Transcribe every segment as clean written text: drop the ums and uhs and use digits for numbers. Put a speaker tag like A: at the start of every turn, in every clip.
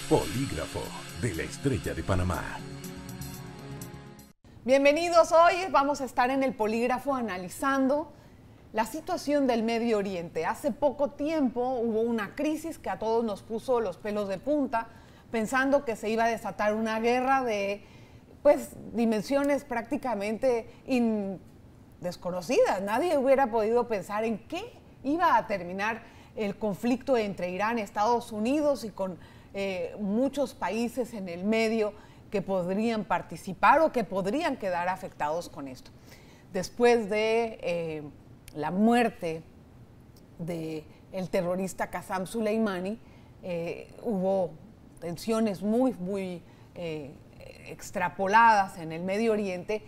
A: Polígrafo de la Estrella de Panamá.
B: Bienvenidos, hoy vamos a estar en el Polígrafo analizando la situación del Medio Oriente. Hace poco tiempo hubo una crisis que a todos nos puso los pelos de punta, pensando que se iba a desatar una guerra de dimensiones prácticamente desconocidas. Nadie hubiera podido pensar en qué iba a terminar el conflicto entre Irán y Estados Unidos y con muchos países en el medio que podrían participar o que podrían quedar afectados con esto. Después de la muerte del terrorista Qasem Soleimani, hubo tensiones muy extrapoladas en el Medio Oriente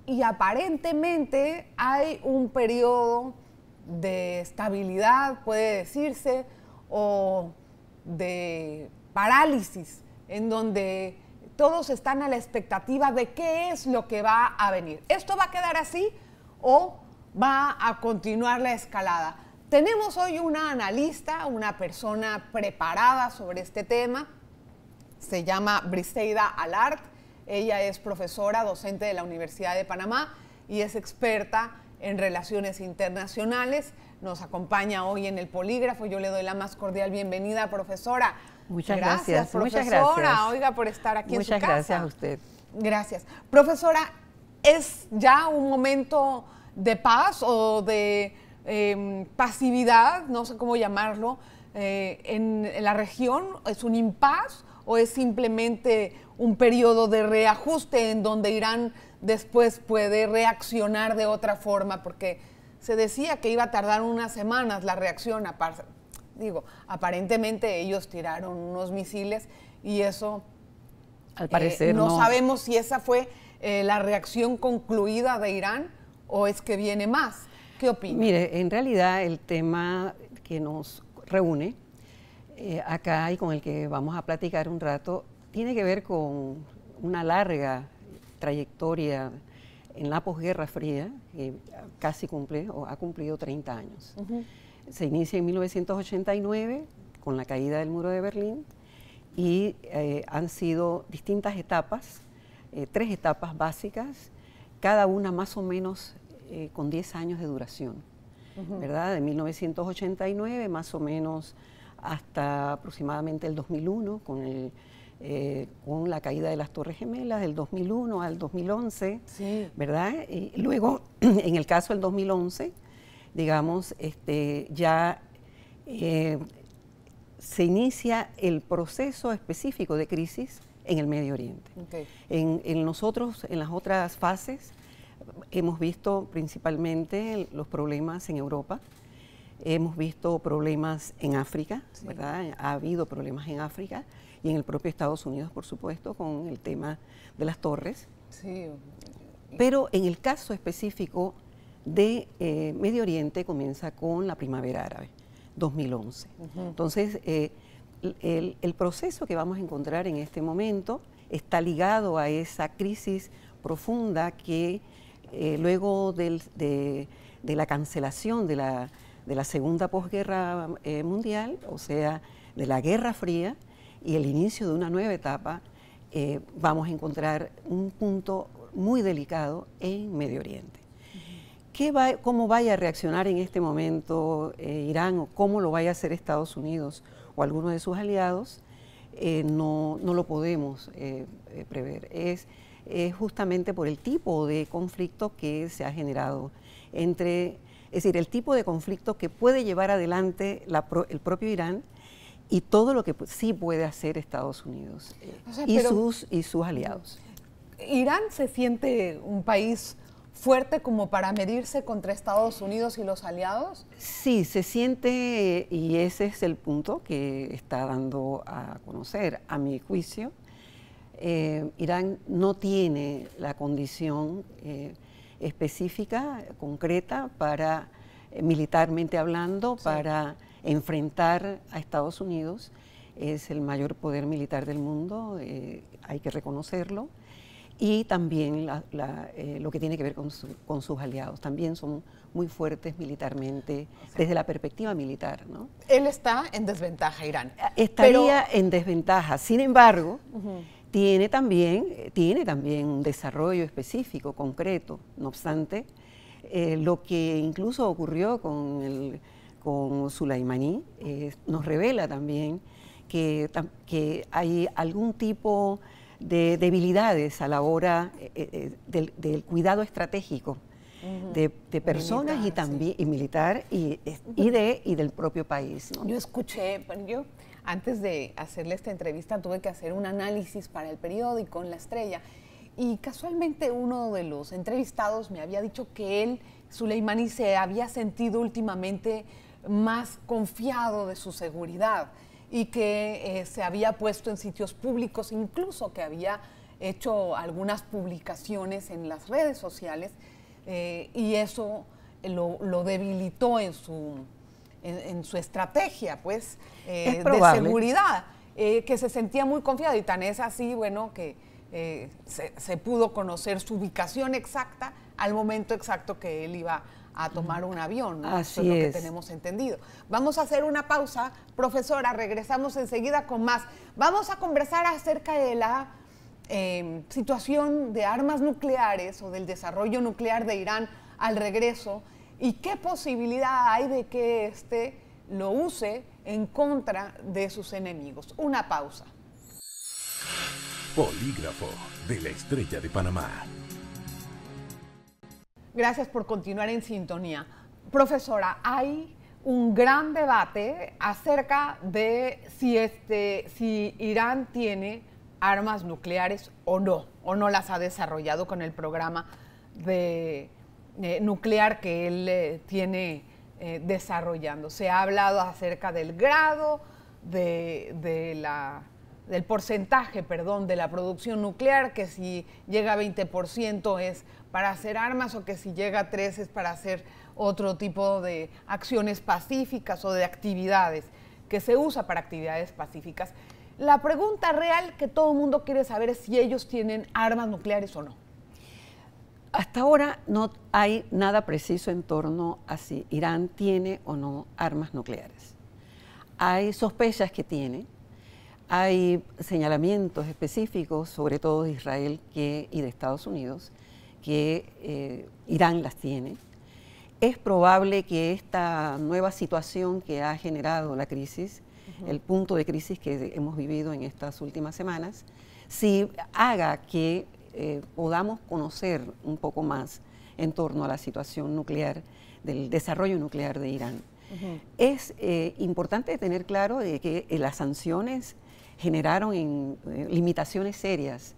B: y aparentemente hay un periodo de estabilidad, puede decirse, o de parálisis, en donde todos están a la expectativa de qué es lo que va a venir. ¿Esto va a quedar así o va a continuar la escalada? Tenemos hoy una analista, una persona preparada sobre este tema. Se llama Briseida Alart. Ella es profesora, docente de la Universidad de Panamá y es experta en relaciones internacionales. Nos acompaña hoy en el Polígrafo. Yo le doy la más cordial bienvenida, profesora.
C: Muchas gracias,
B: profesora.
C: Muchas gracias.
B: Oiga, por estar aquí en su casa.
C: Muchas gracias a usted.
B: Gracias. Profesora, ¿es ya un momento de paz o de pasividad, no sé cómo llamarlo, en la región? ¿Es un impas o es simplemente un periodo de reajuste en donde Irán después puede reaccionar de otra forma? Porque se decía que iba a tardar unas semanas la reacción. Aparentemente ellos tiraron unos misiles y eso,
C: al parecer,
B: no sabemos si esa fue la reacción concluida de Irán o es que viene más. ¿Qué opina?
C: Mire, en realidad el tema que nos reúne acá y con el que vamos a platicar un rato tiene que ver con una larga trayectoria en la posguerra fría, que casi cumple o ha cumplido 30 años. Se inicia en 1989 con la caída del muro de Berlín y han sido distintas etapas, 3 etapas básicas, cada una más o menos con 10 años de duración, ¿verdad? De 1989 más o menos hasta aproximadamente el 2001 con la caída de las Torres Gemelas, del 2001 al 2011, sí, ¿verdad? Y luego, en el caso del 2011, digamos, ya se inicia el proceso específico de crisis en el Medio Oriente. Okay. En nosotros, en las otras fases, hemos visto principalmente los problemas en Europa, hemos visto problemas en África, sí, ¿verdad? Ha habido problemas en África y en el propio Estados Unidos, por supuesto, con el tema de las torres. Sí. Pero en el caso específico de Medio Oriente comienza con la Primavera Árabe, 2011. Entonces, el proceso que vamos a encontrar en este momento está ligado a esa crisis profunda que luego de la cancelación de la segunda posguerra mundial, o sea, de la Guerra Fría y el inicio de una nueva etapa, vamos a encontrar un punto muy delicado en Medio Oriente. ¿Cómo vaya a reaccionar en este momento Irán o cómo lo vaya a hacer Estados Unidos o alguno de sus aliados? No lo podemos prever. Es justamente por el tipo de conflicto que se ha generado es decir, el tipo de conflicto que puede llevar adelante el propio Irán y todo lo que sí puede hacer Estados Unidos y sus aliados.
B: ¿Irán se siente un país fuerte como para medirse contra Estados Unidos y los aliados?
C: Sí, se siente, y ese es el punto que está dando a conocer, a mi juicio. Irán no tiene la condición específica, concreta, para, militarmente hablando, sí, para enfrentar a Estados Unidos. Es el mayor poder militar del mundo, hay que reconocerlo. y también lo que tiene que ver con sus aliados. También son muy fuertes militarmente, desde la perspectiva militar, ¿no?
B: Él está en desventaja, Irán.
C: Estaría en desventaja. Sin embargo, tiene también un desarrollo específico, concreto. No obstante, lo que incluso ocurrió con Soleimani nos revela también que hay algún tipo de debilidades a la hora del cuidado estratégico de personas militar, y también y militar y del propio país, ¿no?
B: Yo escuché, antes de hacerle esta entrevista tuve que hacer un análisis para el periódico en La Estrella y casualmente uno de los entrevistados me había dicho que él, Soleimani, se había sentido últimamente más confiado de su seguridad y que se había puesto en sitios públicos, incluso que había hecho algunas publicaciones en las redes sociales y eso lo debilitó en su estrategia, pues, de seguridad, que se sentía muy confiado y tan es así, bueno, que se pudo conocer su ubicación exacta al momento exacto que él iba a tomar un avión, ¿no? Eso es lo que tenemos entendido. Vamos a hacer una pausa, profesora, regresamos enseguida con más. Vamos a conversar acerca de la situación de armas nucleares o del desarrollo nuclear de Irán al regreso y qué posibilidad hay de que éste lo use en contra de sus enemigos. Una pausa.
A: Polígrafo de la Estrella de Panamá.
B: Gracias por continuar en sintonía. Profesora, hay un gran debate acerca de si Irán tiene armas nucleares o no las ha desarrollado con el programa nuclear que él tiene desarrollando. Se ha hablado acerca del grado, del porcentaje, de la producción nuclear, que si llega a 20% es para hacer armas o que si llega a 3 es para hacer otro tipo de acciones pacíficas o de actividades, que se usa para actividades pacíficas. La pregunta real que todo el mundo quiere saber es si ellos tienen armas nucleares o no.
C: Hasta ahora no hay nada preciso en torno a si Irán tiene o no armas nucleares. Hay sospechas que tiene, hay señalamientos específicos, sobre todo de Israel y de Estados Unidos, que Irán las tiene. Es probable que esta nueva situación que ha generado la crisis, el punto de crisis que hemos vivido en estas últimas semanas, sí haga que podamos conocer un poco más en torno a la situación nuclear, del desarrollo nuclear de Irán. Es importante tener claro de que las sanciones generaron limitaciones serias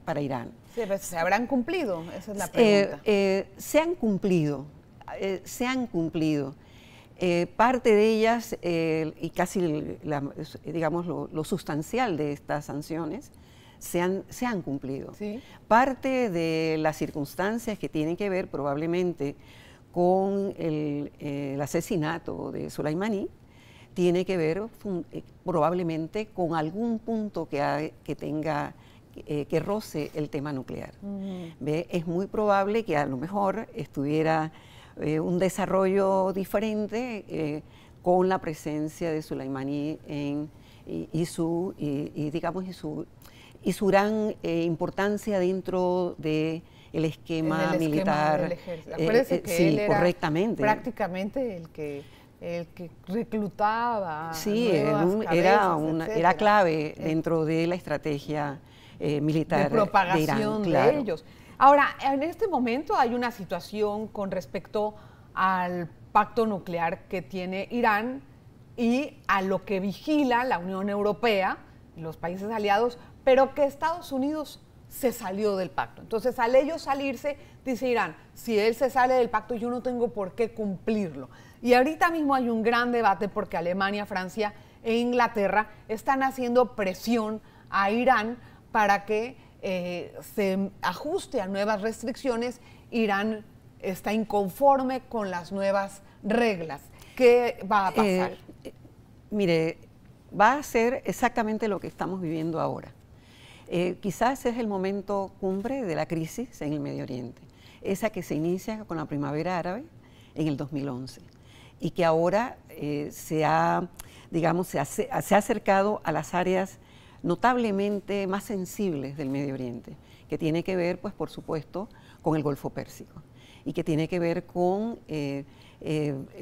C: para Irán.
B: Sí, pues, ¿se habrán cumplido? Esa es la pregunta.
C: Se han cumplido. Parte de ellas, y casi digamos lo sustancial de estas sanciones, se han cumplido. ¿Sí? Parte de las circunstancias que tienen que ver probablemente con el asesinato de Soleimani tiene que ver probablemente con algún punto que tenga que roce el tema nuclear. Es muy probable que a lo mejor estuviera un desarrollo diferente con la presencia de Soleimani y su gran importancia dentro del esquema militar.
B: Del ejército. Acuérdese que
C: sí,
B: él era
C: correctamente.
B: Prácticamente el que reclutaba.
C: Sí, era clave dentro de la estrategia militar
B: de propagación
C: de Irán,
B: de
C: claro.
B: ellos. Ahora, en este momento hay una situación con respecto al pacto nuclear que tiene Irán y a lo que vigila la Unión Europea, los países aliados, pero que Estados Unidos se salió del pacto. Entonces, al ellos salirse, dice Irán, si él se sale del pacto, yo no tengo por qué cumplirlo. Y ahorita mismo hay un gran debate porque Alemania, Francia e Inglaterra están haciendo presión a Irán para que se ajuste a nuevas restricciones. Irán está inconforme con las nuevas reglas. ¿Qué va a pasar?
C: Mire, va a ser exactamente lo que estamos viviendo ahora. Quizás es el momento cumbre de la crisis en el Medio Oriente, esa que se inicia con la primavera árabe en el 2011 y que ahora se ha acercado a las áreas notablemente más sensibles del Medio Oriente, que tiene que ver, pues, por supuesto, con el Golfo Pérsico y que tiene que ver con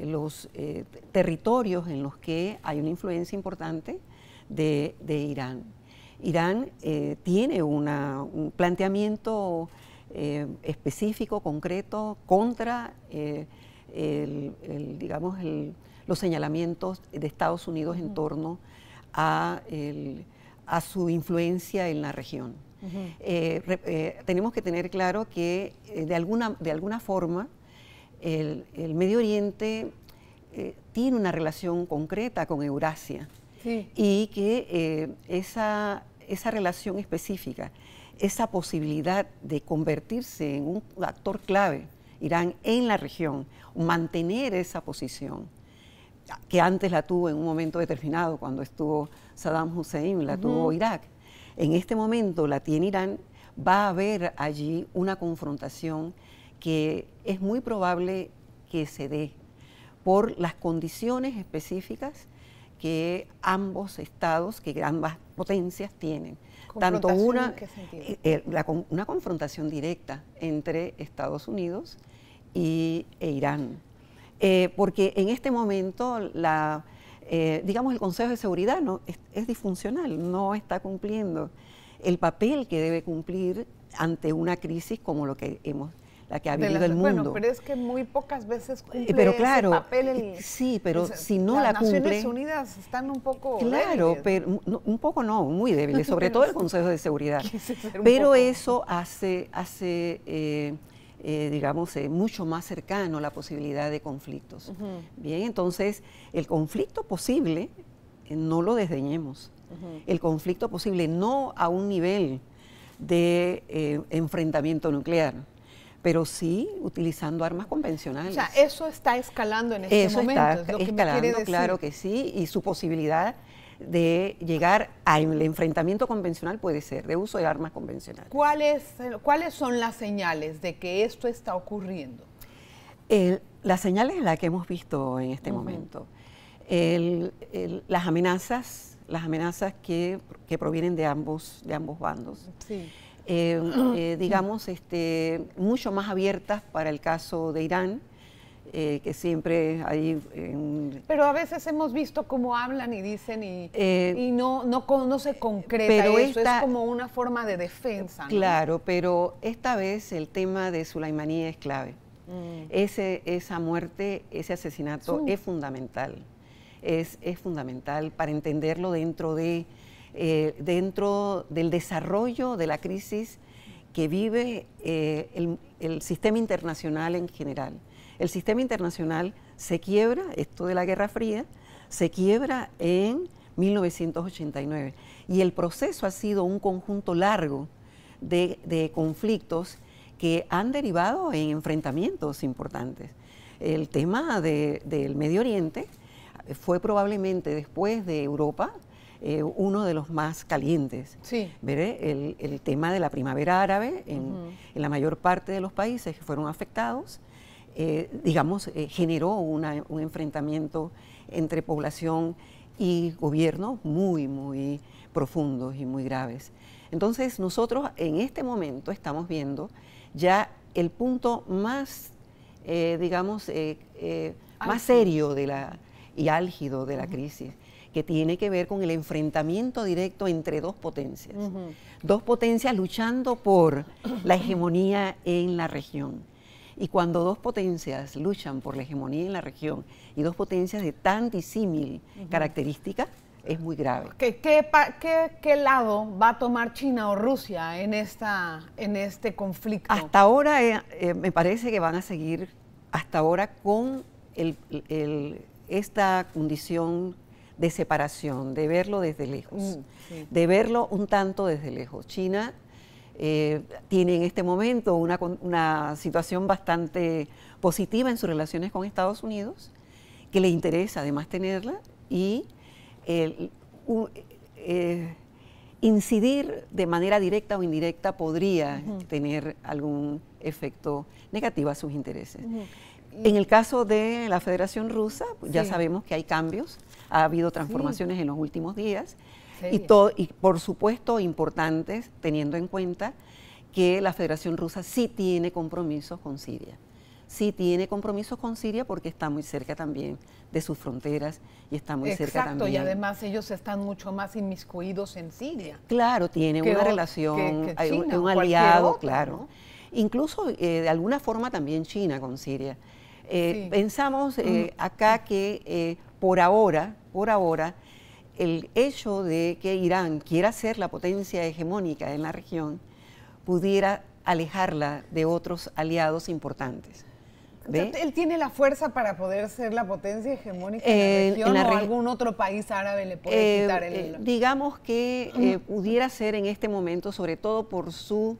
C: los territorios en los que hay una influencia importante de Irán. Irán tiene un planteamiento específico, concreto, contra los señalamientos de Estados Unidos en torno a su influencia en la región. Tenemos que tener claro que de alguna forma el Medio Oriente tiene una relación concreta con Eurasia. Sí. Y que esa relación específica, esa posibilidad de convertirse en un actor clave, Irán, en la región, mantener esa posición, que antes la tuvo en un momento determinado, cuando estuvo Saddam Hussein, la tuvo Irak. En este momento la tiene Irán, va a haber allí una confrontación que es muy probable que se dé por las condiciones específicas que ambos estados, que ambas potencias tienen. Tanto una confrontación directa entre Estados Unidos e Irán. Porque en este momento el Consejo de Seguridad es disfuncional, no está cumpliendo el papel que debe cumplir ante una crisis como la que ha vivido el mundo.
B: Bueno, pero es que muy pocas veces cumple ese papel.
C: Sí, pero si no la cumple...
B: Las Naciones Unidas están un poco
C: débiles. Pero un poco no, muy débiles, sobre todo el Consejo de Seguridad. Pero eso hace mucho más cercano la posibilidad de conflictos. Bien, entonces, el conflicto posible, no lo desdeñemos. El conflicto posible no a un nivel de enfrentamiento nuclear, pero sí utilizando armas convencionales.
B: O sea, eso está escalando en este momento.
C: Eso está escalando, claro que sí, y su posibilidad de llegar al enfrentamiento convencional puede ser, de uso de armas convencionales.
B: ¿Cuáles son las señales de que esto está ocurriendo?
C: Las señales las que hemos visto en este momento, las amenazas que provienen de ambos bandos. Sí. Mucho más abiertas para el caso de Irán, que siempre hay...
B: Pero a veces hemos visto cómo hablan y dicen y no se concreta pero eso, es como una forma de defensa, ¿no?
C: Claro, pero esta vez el tema de Soleimani es clave. Esa muerte, ese asesinato es fundamental. Es fundamental para entenderlo dentro del desarrollo de la crisis que vive el sistema internacional en general. El sistema internacional se quiebra, esto de la Guerra Fría, se quiebra en 1989 y el proceso ha sido un conjunto largo de conflictos que han derivado en enfrentamientos importantes. El tema del Medio Oriente fue probablemente después de Europa uno de los más calientes. Sí. El tema de la primavera árabe en la mayor parte de los países que fueron afectados, generó un enfrentamiento entre población y gobierno muy, muy profundos y muy graves. Entonces nosotros en este momento estamos viendo ya el punto más, más serio y álgido de la crisis, que tiene que ver con el enfrentamiento directo entre dos potencias. Dos potencias luchando por la hegemonía en la región. Y cuando dos potencias luchan por la hegemonía en la región y dos potencias de tan disímil característica, es muy grave.
B: ¿Qué lado va a tomar China o Rusia en este conflicto?
C: Hasta ahora me parece que van a seguir hasta ahora con esta condición de separación, de verlo desde lejos, de verlo un tanto desde lejos. China tiene en este momento una situación bastante positiva en sus relaciones con Estados Unidos, que le interesa además tenerla, y incidir de manera directa o indirecta podría tener algún efecto negativo a sus intereses. En el caso de la Federación Rusa, ya sabemos que hay cambios, ha habido transformaciones en los últimos días, y por supuesto importantes, teniendo en cuenta que la Federación Rusa sí tiene compromisos con Siria. Sí tiene compromisos con Siria porque está muy cerca también de sus fronteras y está muy cerca también.
B: Exacto, y además ellos están mucho más inmiscuidos en Siria.
C: Claro, tiene una relación, hay un aliado, otro, claro. ¿No? Incluso de alguna forma también China con Siria. Pensamos acá que por ahora, el hecho de que Irán quiera ser la potencia hegemónica en la región pudiera alejarla de otros aliados importantes. ¿Ve?
B: ¿Él tiene la fuerza para poder ser la potencia hegemónica en la región o algún otro país árabe le puede quitar el...?
C: Digamos que pudiera ser en este momento, sobre todo por su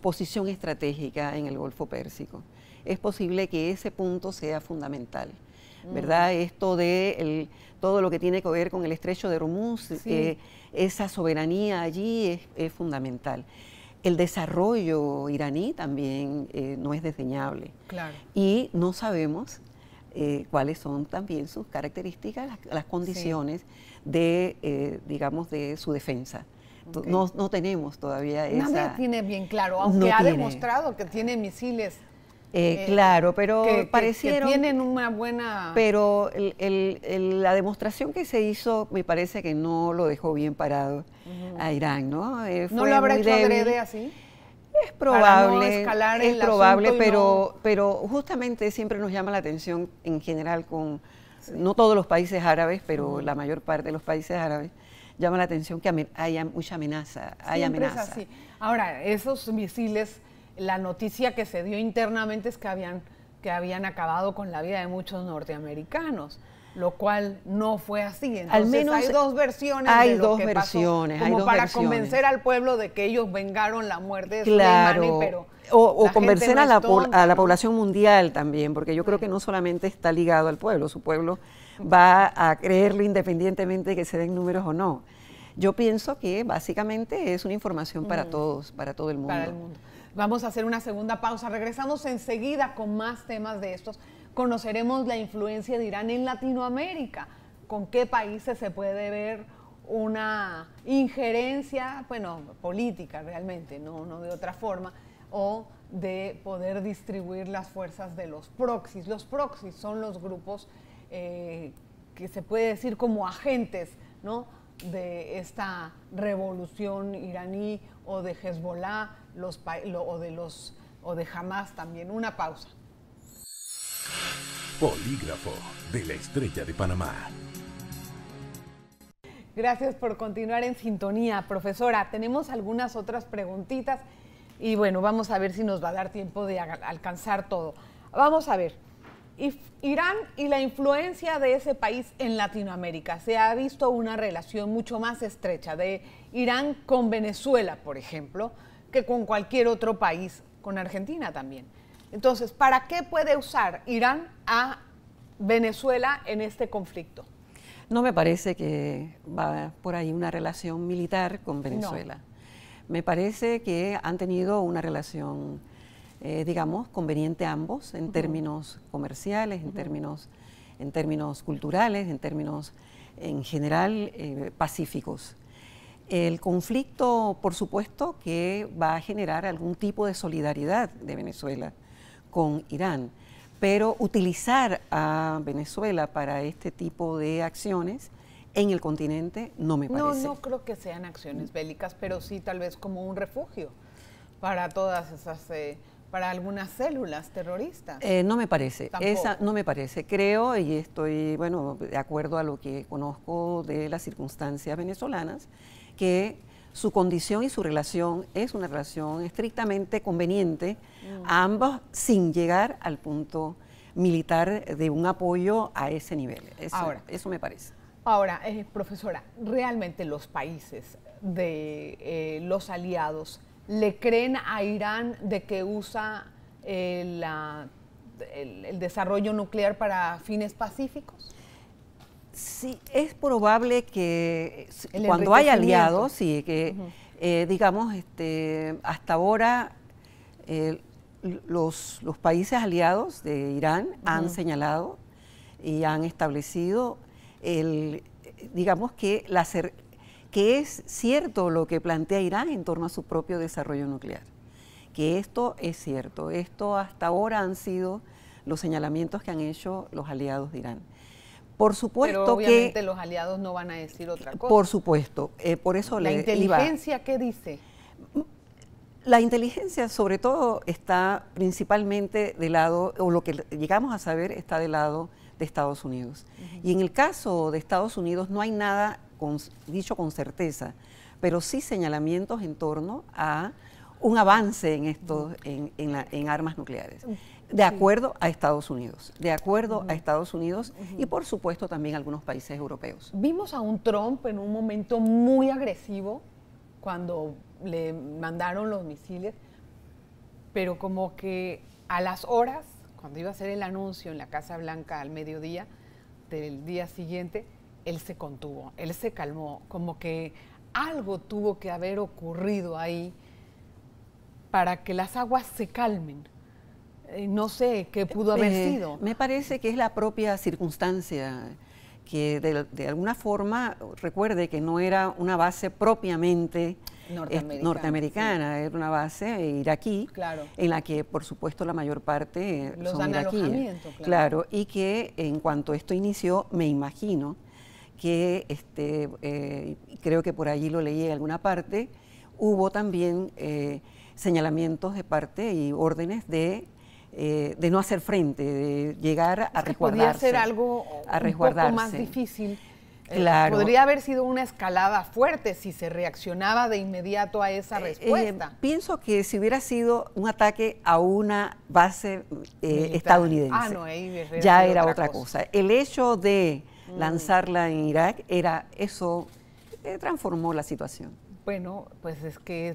C: posición estratégica en el Golfo Pérsico. Es posible que ese punto sea fundamental, ¿verdad? Esto de todo lo que tiene que ver con el estrecho de Hormuz, esa soberanía allí es fundamental. El desarrollo iraní también no es desdeñable. Claro. Y no sabemos cuáles son también sus características, las condiciones de, digamos, de su defensa. Okay. No tenemos todavía esa...
B: Nadie tiene bien claro, aunque ha demostrado que tiene misiles.
C: Claro, pero parecieron...
B: Que tienen una buena...
C: Pero la demostración que se hizo me parece que no lo dejó bien parado a Irán, ¿no?
B: ¿No lo habrá hecho adrede así?
C: Es probable,
B: no
C: pero justamente siempre nos llama la atención en general no todos los países árabes, pero la mayor parte de los países árabes, llama la atención que haya mucha amenaza.
B: Siempre es así. Ahora, esos misiles... La noticia que se dio internamente es que habían acabado con la vida de muchos norteamericanos, lo cual no fue así. Entonces, al menos hay dos versiones de lo que pasó, como para convencer al pueblo de que ellos vengaron la muerte de Soleimani, pero
C: o convencer a la población mundial también, porque yo creo que no solamente está ligado al pueblo, su pueblo va a creerlo independientemente de que se den números o no. Yo pienso que básicamente es una información para todos, para todo el mundo.
B: Para el mundo. Vamos a hacer una segunda pausa. Regresamos enseguida con más temas de estos. Conoceremos la influencia de Irán en Latinoamérica. ¿Con qué países se puede ver una injerencia, bueno, política realmente, no de otra forma, o de poder distribuir las fuerzas de los proxies? Los proxies son los grupos que se puede decir como agentes, ¿no?, de esta revolución iraní o de Hezbollah o de Hamas también. Una pausa.
A: Polígrafo de la Estrella de Panamá.
B: Gracias por continuar en sintonía, profesora. Tenemos algunas otras preguntitas y bueno, vamos a ver si nos va a dar tiempo de alcanzar todo. Vamos a ver. Irán y la influencia de ese país en Latinoamérica. Se ha visto una relación mucho más estrecha de Irán con Venezuela, por ejemplo, que con cualquier otro país, con Argentina también. Entonces, ¿para qué puede usar Irán a Venezuela en este conflicto?
C: No me parece que va por ahí una relación militar con Venezuela. No. Me parece que han tenido una relación, digamos, conveniente ambos en términos comerciales, en términos culturales, en términos, en general, pacíficos. El conflicto, por supuesto, que va a generar algún tipo de solidaridad de Venezuela con Irán, pero utilizar a Venezuela para este tipo de acciones en el continente no me parece.
B: No creo que sean acciones bélicas, pero sí tal vez como un refugio para todas esas, para algunas células terroristas.
C: No me parece, no me parece. Creo, y estoy, bueno, de acuerdo a lo que conozco de las circunstancias venezolanas, que su condición y su relación es una relación estrictamente conveniente a ambos sin llegar al punto militar de un apoyo a ese nivel. Eso me parece.
B: Ahora, profesora, ¿realmente los países de los aliados le creen a Irán de que usa el desarrollo nuclear para fines pacíficos?
C: Sí, es probable que cuando hay aliados, sí, que digamos, hasta ahora los países aliados de Irán han señalado y han establecido digamos que es cierto lo que plantea Irán en torno a su propio desarrollo nuclear, que esto es cierto, esto hasta ahora han sido los señalamientos que han hecho los aliados de Irán. Por supuesto
B: pero obviamente los aliados no van a decir otra cosa.
C: Por supuesto, por eso
B: ¿La inteligencia qué dice?
C: La inteligencia sobre todo está principalmente del lado, o lo que llegamos a saber está del lado de Estados Unidos. Y en el caso de Estados Unidos no hay nada dicho con certeza, pero sí señalamientos en torno a un avance en esto, en armas nucleares. De acuerdo a Estados Unidos, y por supuesto también algunos países europeos.
B: Vimos a un Trump en un momento muy agresivo cuando le mandaron los misiles, pero como que a las horas, cuando iba a hacer el anuncio en la Casa Blanca al mediodía del día siguiente, él se contuvo, él se calmó, como que algo tuvo que haber ocurrido ahí para que las aguas se calmen. No sé qué pudo haber sido.
C: Me parece que es la propia circunstancia que de alguna forma, recuerde que no era una base propiamente norteamericana, sí. Era una base iraquí,
B: claro,
C: en la que por supuesto la mayor parte son iraquíes.
B: Claro,
C: y que en cuanto esto inició, me imagino que creo que por allí lo leí en alguna parte, hubo también señalamientos de parte y órdenes de no hacer frente, de llegar a resguardarse.
B: Podría ser algo un poco más difícil.
C: Claro.
B: Podría haber sido una escalada fuerte si se reaccionaba de inmediato a esa respuesta.
C: Pienso que si hubiera sido un ataque a una base estadounidense, ya era otra cosa. El hecho de lanzarla en Irak eso transformó la situación.
B: Bueno, pues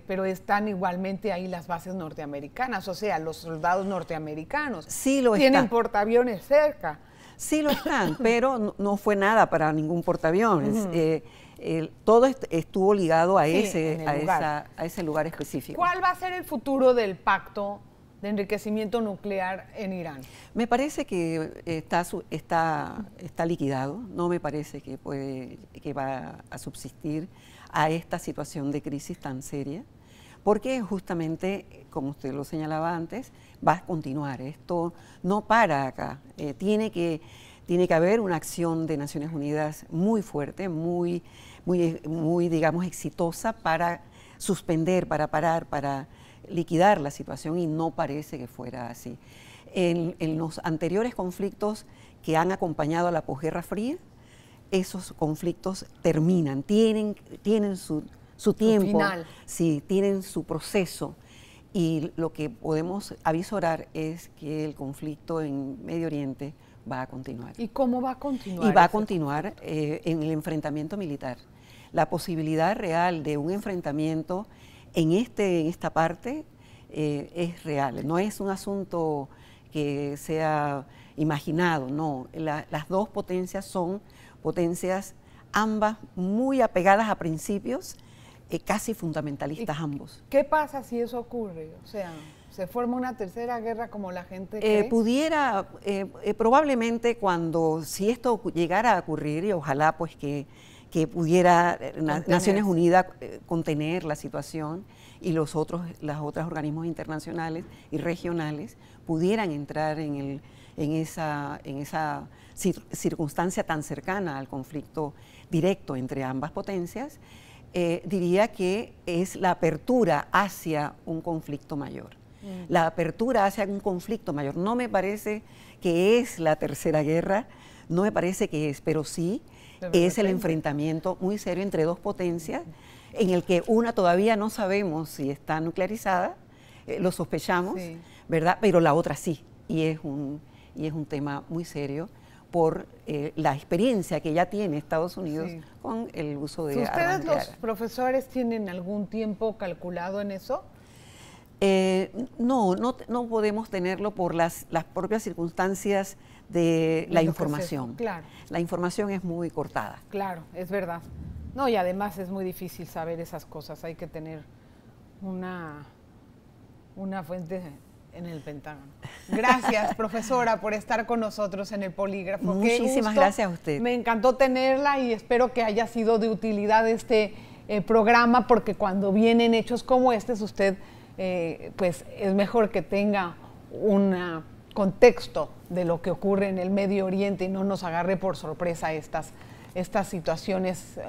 B: pero están igualmente ahí las bases norteamericanas, o sea, los soldados norteamericanos.
C: Sí lo
B: tienen portaaviones cerca.
C: Sí lo están, pero no fue nada para ningún portaaviones. Todo estuvo ligado a ese lugar específico.
B: ¿Cuál va a ser el futuro del pacto de enriquecimiento nuclear en Irán?
C: Me parece que está liquidado, no me parece que va a subsistir a esta situación de crisis tan seria, porque justamente, como usted lo señalaba antes, va a continuar. Esto no para acá. Tiene que haber una acción de Naciones Unidas muy fuerte, muy, digamos, exitosa para suspender, para parar, para liquidar la situación, y no parece que fuera así. En los anteriores conflictos que han acompañado a la posguerra fría, esos conflictos terminan, tienen su tiempo,
B: final.
C: Sí, tienen su proceso, y lo que podemos avisorar es que el conflicto en Medio Oriente va a continuar.
B: ¿Y cómo va a continuar?
C: Y va a continuar en el enfrentamiento militar. La posibilidad real de un enfrentamiento en esta parte es real, no es un asunto que sea imaginado, no. Las dos potencias son potencias ambas muy apegadas a principios, casi fundamentalistas ambos.
B: ¿Qué pasa si eso ocurre? O sea, ¿se forma una tercera guerra como la gente cree?
C: Pudiera, probablemente si esto llegara a ocurrir, y ojalá pues que pudiera Naciones Unidas contener la situación, y los otros organismos internacionales y regionales pudieran entrar en esa circunstancia tan cercana al conflicto directo entre ambas potencias, diría que es la apertura hacia un conflicto mayor. La apertura hacia un conflicto mayor. No me parece que es la tercera guerra, no me parece que es, pero sí es el enfrentamiento muy serio entre dos potencias, en el que una todavía no sabemos si está nuclearizada, lo sospechamos, sí, ¿verdad? Pero la otra sí, y es un tema muy serio por la experiencia que ya tiene Estados Unidos, sí, con el uso de armas nucleares.
B: ¿Los profesores tienen algún tiempo calculado en eso?
C: No podemos tenerlo por las propias circunstancias de la información.
B: Claro.
C: La información es muy cortada.
B: Claro, es verdad. No, y además es muy difícil saber esas cosas. Hay que tener una fuente en el Pentágono. Gracias, profesora, por estar con nosotros en el Polígrafo.
C: Muchísimas gracias a usted.
B: Me encantó tenerla y espero que haya sido de utilidad este programa, porque cuando vienen hechos como este, usted pues es mejor que tenga un contexto de lo que ocurre en el Medio Oriente y no nos agarre por sorpresa estas situaciones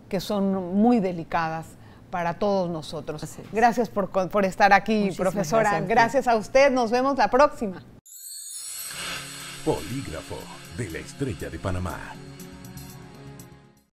B: que son muy delicadas para todos nosotros. Gracias por estar aquí, muchísimas profesora. Gracias a usted. Nos vemos la próxima.
A: Polígrafo de la Estrella de Panamá.